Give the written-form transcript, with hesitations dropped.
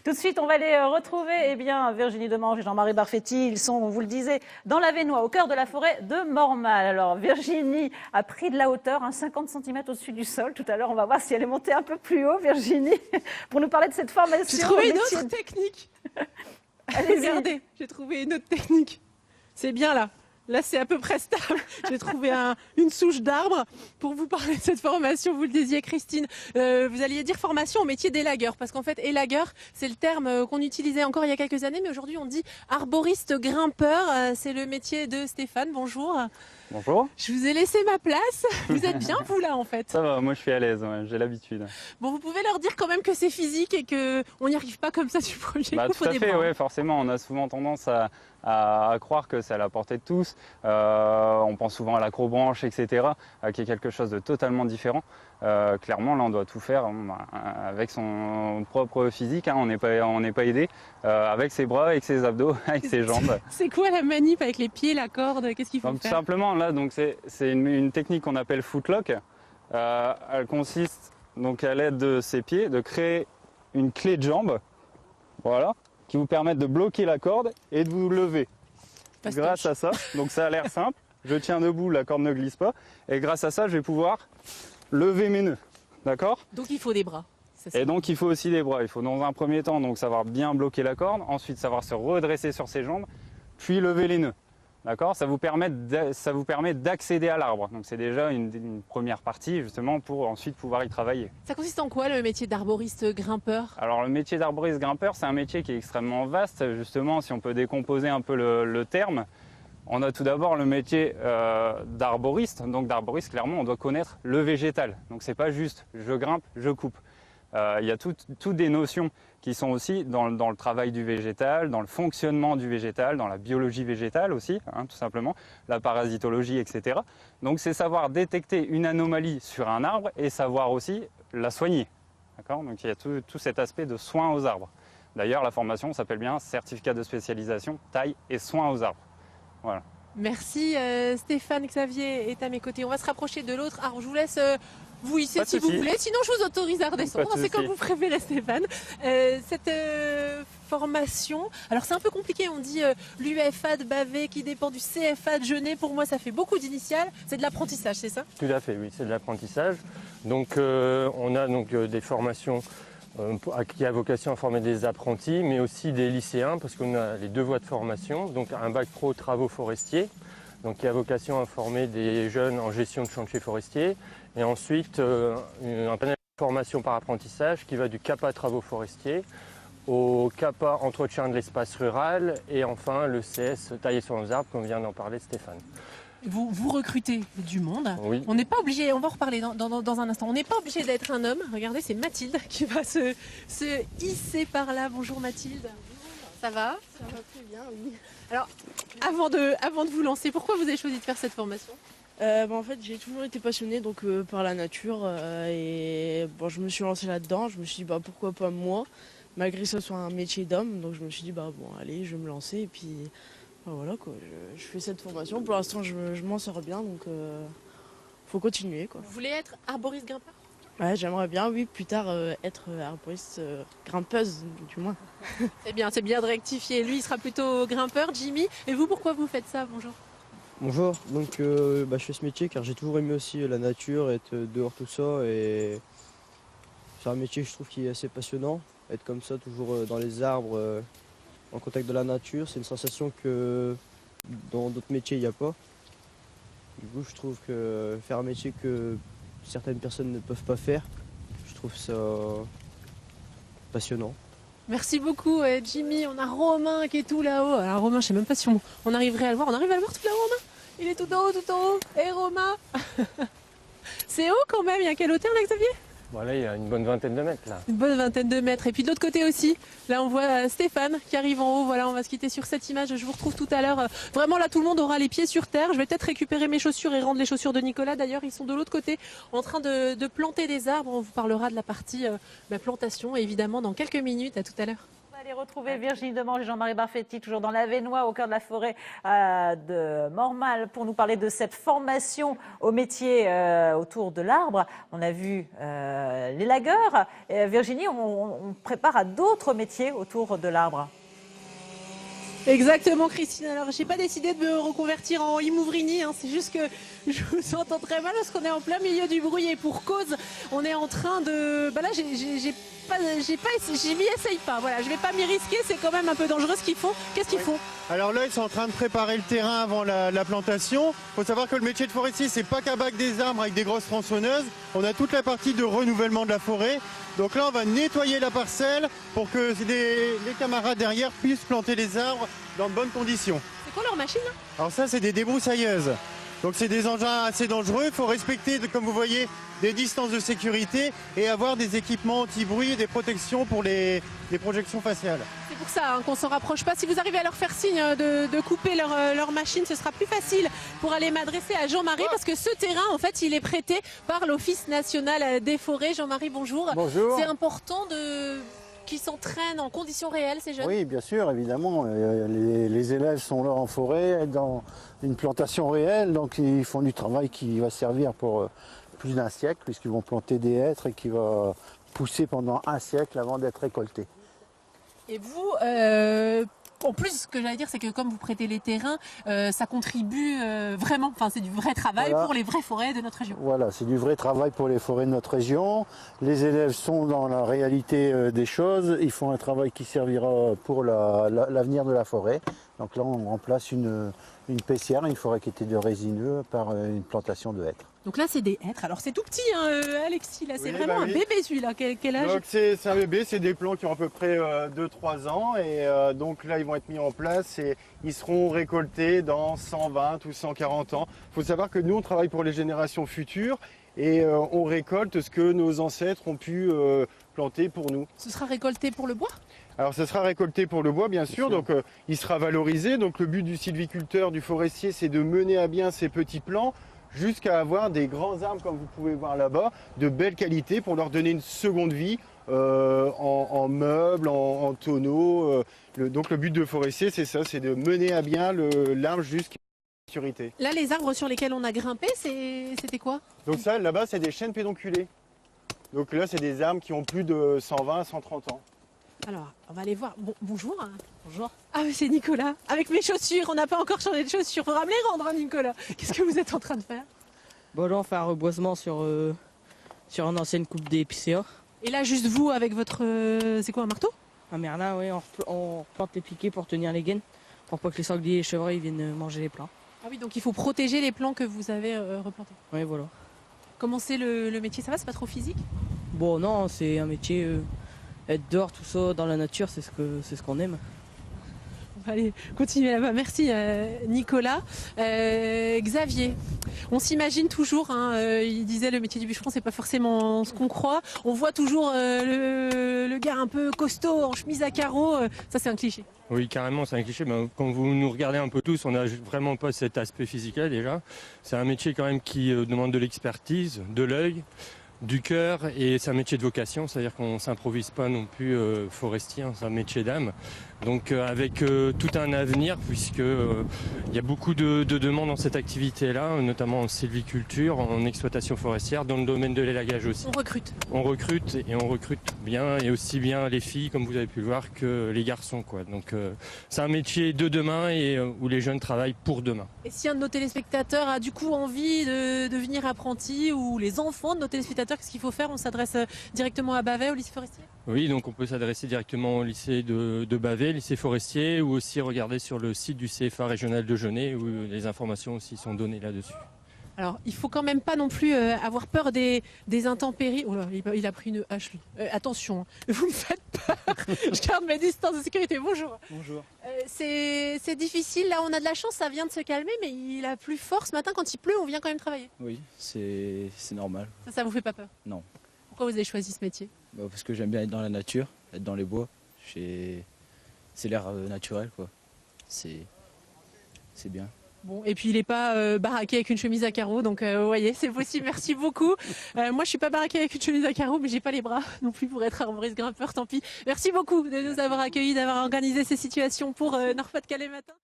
Tout de suite, on va aller retrouver Virginie Demange et Jean-Marie Barfetti. Ils sont, on vous le disait, dans la Vénois, au cœur de la forêt de Mormal. Alors, Virginie a pris de la hauteur, 50 cm au-dessus du sol. Tout à l'heure, on va voir si elle est montée un peu plus haut, Virginie, pour nous parler de cette formation. J'ai trouvé une autre technique. Regardez, j'ai trouvé une autre technique. C'est bien là. Là, c'est à peu près stable. J'ai trouvé une souche d'arbre pour vous parler de cette formation. Vous le disiez, Christine. Vous alliez dire formation au métier d'élagueur. Parce qu'en fait, élagueur, c'est le terme qu'on utilisait encore il y a quelques années. Mais aujourd'hui, on dit arboriste grimpeur. C'est le métier de Stéphane. Bonjour. Bonjour. Je vous ai laissé ma place. Vous êtes bien, vous, là, en fait? Ça va, moi je suis à l'aise, ouais, j'ai l'habitude. Bon, vous pouvez leur dire quand même que c'est physique et qu'on n'y arrive pas comme ça du premier coup. Tout à fait, ouais, forcément. On a souvent tendance à croire que c'est à la portée de tous. On pense souvent à l'acrobranche, etc., qui est quelque chose de totalement différent. Clairement, là, on doit tout faire avec son propre physique. On n'est pas aidé avec ses bras, avec ses abdos, avec ses jambes. C'est quoi la manip avec les pieds, la corde? Qu'est-ce qu'il faut donc, faire? Tout simplement, là, c'est une technique qu'on appelle footlock. Elle consiste donc à l'aide de ses pieds de créer une clé de jambe, voilà, qui vous permettent de bloquer la corde et de vous lever. Grâce à ça, donc ça a l'air simple, je tiens debout, la corde ne glisse pas, et grâce à ça, je vais pouvoir lever mes nœuds, d'accord? Donc il faut des bras. Et donc il faut aussi des bras, il faut dans un premier temps donc savoir bien bloquer la corde, ensuite savoir se redresser sur ses jambes, puis lever les nœuds. D'accord, ça vous permet d'accéder à l'arbre. Donc c'est déjà une première partie justement pour ensuite pouvoir y travailler. Ça consiste en quoi le métier d'arboriste grimpeur? Alors le métier d'arboriste grimpeur, c'est un métier qui est extrêmement vaste. Justement, si on peut décomposer un peu le terme, on a tout d'abord le métier d'arboriste. Donc d'arboriste, clairement, on doit connaître le végétal. Donc c'est pas juste je grimpe, je coupe. Il y a toutes des notions qui sont aussi dans le travail du végétal, dans le fonctionnement du végétal, dans la biologie végétale aussi, tout simplement, la parasitologie, etc. Donc c'est savoir détecter une anomalie sur un arbre et savoir aussi la soigner. Donc il y a tout cet aspect de soins aux arbres. D'ailleurs, la formation s'appelle bien certificat de spécialisation, taille et soins aux arbres. Voilà. Merci Stéphane. Xavier est à mes côtés. On va se rapprocher de l'autre. Alors je vous laisse vous hisser si vous voulez, sinon je vous autorise à redescendre. C'est comme vous préférez, Stéphane. Cette formation, alors c'est un peu compliqué, on dit l'UFA de Bavet qui dépend du CFA de Genève. Pour moi ça fait beaucoup d'initiales, c'est de l'apprentissage, c'est ça? Tout à fait, oui, c'est de l'apprentissage. Donc on a donc des formations qui a vocation à former des apprentis, mais aussi des lycéens, parce qu'on a les deux voies de formation, donc un bac pro travaux forestiers, donc qui a vocation à former des jeunes en gestion de chantier forestier, et ensuite un panel de formation par apprentissage qui va du CAPA travaux forestiers au CAPA entretien de l'espace rural, et enfin le CS tailler sur nos arbres, comme vient d'en parler Stéphane. Vous recrutez du monde. Oui. On n'est pas obligé, on va en reparler dans un instant, on n'est pas obligé d'être un homme. Regardez, c'est Mathilde qui va se hisser par là. Bonjour Mathilde. Ça va? Ça va très bien, oui. Alors, avant de vous lancer, pourquoi vous avez choisi de faire cette formation? En fait, j'ai toujours été passionnée par la nature et je me suis lancée là-dedans. Je me suis dit pourquoi pas moi, malgré que ce soit un métier d'homme. Donc je me suis dit allez, je vais me lancer et puis voilà quoi. Je fais cette formation. Pour l'instant, je m'en sors bien, donc faut continuer quoi. Vous voulez être arboriste grimpeur? Ouais, j'aimerais bien, oui, plus tard être arboriste grimpeuse, du moins. C'est bien de rectifier. Lui, il sera plutôt grimpeur, Jimmy. Et vous, pourquoi vous faites ça? Bonjour. Bonjour, donc je fais ce métier car j'ai toujours aimé aussi la nature, être dehors tout ça, et c'est un métier que je trouve qui est assez passionnant. Être comme ça, toujours dans les arbres, en contact de la nature, c'est une sensation que dans d'autres métiers il n'y a pas. Du coup, je trouve que faire un métier que certaines personnes ne peuvent pas faire, je trouve ça passionnant. Merci beaucoup Jimmy. On a Romain qui est tout là-haut. Alors Romain, je sais même pas si on arriverait à le voir. On arrive à le voir tout là-haut, Romain? Il est tout en haut. Et Romain c'est haut quand même. Il y a quelle hauteur là, Xavier? Voilà, il y a une bonne vingtaine de mètres là. Une bonne vingtaine de mètres. Et puis de l'autre côté aussi, là on voit Stéphane qui arrive en haut. Voilà, on va se quitter sur cette image. Je vous retrouve tout à l'heure. Vraiment là, tout le monde aura les pieds sur terre. Je vais peut-être récupérer mes chaussures et rendre les chaussures de Nicolas. D'ailleurs, ils sont de l'autre côté en train de planter des arbres. On vous parlera de la partie plantation évidemment dans quelques minutes. À tout à l'heure. Allez retrouver Virginie Demange et Jean-Marie Barfetti, toujours dans l'Avesnois, au cœur de la forêt de Mormal, pour nous parler de cette formation au métier autour de l'arbre. On a vu les lagueurs. Virginie, on prépare à d'autres métiers autour de l'arbre. Exactement, Christine. Alors, j'ai pas décidé de me reconvertir en Imouvrini, hein. C'est juste que je vous entends très mal parce qu'on est en plein milieu du bruit et pour cause. On est en train de. Bah là, je m'y essaye pas. Voilà, je vais pas m'y risquer. C'est quand même un peu dangereux ce qu'ils font. Qu'est-ce qu'ils font? Alors là, ils sont en train de préparer le terrain avant la plantation. Il faut savoir que le métier de forestier, c'est pas qu'abattre des arbres avec des grosses tronçonneuses. On a toute la partie de renouvellement de la forêt. Donc là, on va nettoyer la parcelle pour que les camarades derrière puissent planter les arbres dans de bonnes conditions. C'est quoi leur machine là? Alors ça, c'est des débroussailleuses. Donc c'est des engins assez dangereux. Il faut respecter, comme vous voyez, des distances de sécurité et avoir des équipements anti-bruit et des protections pour les projections faciales. C'est pour ça qu'on ne s'en rapproche pas. Si vous arrivez à leur faire signe de couper leur machine, ce sera plus facile pour aller m'adresser à Jean-Marie parce que ce terrain, en fait, il est prêté par l'Office national des forêts. Jean-Marie, bonjour. Bonjour. C'est important qu'ils s'entraînent en conditions réelles, ces jeunes? Oui, bien sûr, évidemment. Les élèves sont là en forêt, dans une plantation réelle, donc ils font du travail qui va servir pour plus d'un siècle, puisqu'ils vont planter des hêtres et qui va pousser pendant un siècle avant d'être récolté. Et vous, en plus, ce que j'allais dire, c'est que comme vous prêtez les terrains, ça contribue vraiment, enfin c'est du vrai travail Voilà. pour les vraies forêts de notre région. Voilà, c'est du vrai travail pour les forêts de notre région. Les élèves sont dans la réalité des choses. Ils font un travail qui servira pour l'avenir de la forêt. Donc là, on remplace une pessière, une forêt qui était de résineux, par une plantation de hêtres. Donc là, c'est des hêtres. Alors c'est tout petit, hein, Alexis, là, c'est Oui, vraiment bah un oui. bébé celui-là. Quel âge? Donc c'est un bébé, c'est des plants qui ont à peu près 2-3 ans et donc là ils vont être mis en place et ils seront récoltés dans 120 ou 140 ans. Il faut savoir que nous on travaille pour les générations futures et on récolte ce que nos ancêtres ont pu planter pour nous. Ce sera récolté pour le bois? Alors ça sera récolté pour le bois bien sûr, donc il sera valorisé. Donc le but du sylviculteur, du forestier, c'est de mener à bien ces petits plants jusqu'à avoir des grands arbres comme vous pouvez voir là-bas, de belle qualité pour leur donner une seconde vie en meubles, en tonneaux. Donc le but de forestier, c'est ça, c'est de mener à bien l'arbre jusqu'à la maturité. Là, les arbres sur lesquels on a grimpé, c'était quoi? Donc ça, là-bas, c'est des chênes pédonculés. Donc là, c'est des arbres qui ont plus de 120, 130 ans. Alors, on va aller voir. Bonjour. Bonjour. Ah, mais c'est Nicolas. Avec mes chaussures, on n'a pas encore changé de chaussures. Faudra me les rendre, hein, Nicolas. Qu'est-ce que vous êtes en train de faire? Bon, là, on fait un reboisement sur une ancienne coupe d'épicéa. Et là, juste vous, avec votre... c'est quoi, un marteau? Un merlin, oui, on plante les piquets pour tenir les gaines, pour pas que les sangliers et les chevreuils viennent manger les plants. Ah oui, donc il faut protéger les plants que vous avez replantés. Oui, voilà. Comment c'est le métier? Ça va, c'est pas trop physique? Bon, non, c'est un métier, être dehors, tout ça, dans la nature, c'est ce qu'on aime. On va aller continuer là-bas. Merci Nicolas. Xavier, on s'imagine toujours, hein, il disait le métier du bûcheron, c'est pas forcément ce qu'on croit. On voit toujours le gars un peu costaud, en chemise à carreaux. Ça, c'est un cliché. Oui, carrément, c'est un cliché. Mais quand vous nous regardez un peu tous, on n'a vraiment pas cet aspect physique déjà. C'est un métier quand même qui demande de l'expertise, de l'œil, du cœur, et c'est un métier de vocation, c'est-à-dire qu'on ne s'improvise pas non plus forestier, hein, c'est un métier d'âme. Donc avec tout un avenir, puisque il y a beaucoup de demandes dans cette activité-là, notamment en sylviculture, en exploitation forestière, dans le domaine de l'élagage aussi. On recrute. On recrute et on recrute bien, et aussi bien les filles, comme vous avez pu le voir, que les garçons, quoi. Donc c'est un métier de demain et où les jeunes travaillent pour demain. Et si un de nos téléspectateurs a du coup envie de devenir apprenti, ou les enfants de nos téléspectateurs, qu'est-ce qu'il faut faire? On s'adresse directement à Bavet, au lycée forestier? Oui, donc on peut s'adresser directement au lycée de Bavet, lycée forestier, ou aussi regarder sur le site du CFA régional de Genève, où les informations aussi sont données là-dessus. Alors, il faut quand même pas non plus avoir peur des intempéries. Oh là, il a pris une hache, lui. Attention, vous me faites peur. Je garde mes distances de sécurité. Bonjour. Bonjour. C'est difficile. Là, on a de la chance, ça vient de se calmer, mais il a plu fort ce matin. Quand il pleut, on vient quand même travailler. Oui, c'est normal. Ça vous fait pas peur? Non. Pourquoi vous avez choisi ce métier? Parce que j'aime bien être dans la nature, être dans les bois. C'est l'air naturel, quoi. C'est bien. Bon, et puis il n'est pas baraqué avec une chemise à carreaux, donc vous voyez, c'est possible. Merci beaucoup. Moi, je suis pas baraqué avec une chemise à carreaux, mais j'ai pas les bras non plus pour être arboriste grimpeur, tant pis. Merci beaucoup de nous avoir accueillis, d'avoir organisé ces situations pour Nord-Pas-de-Calais Matin.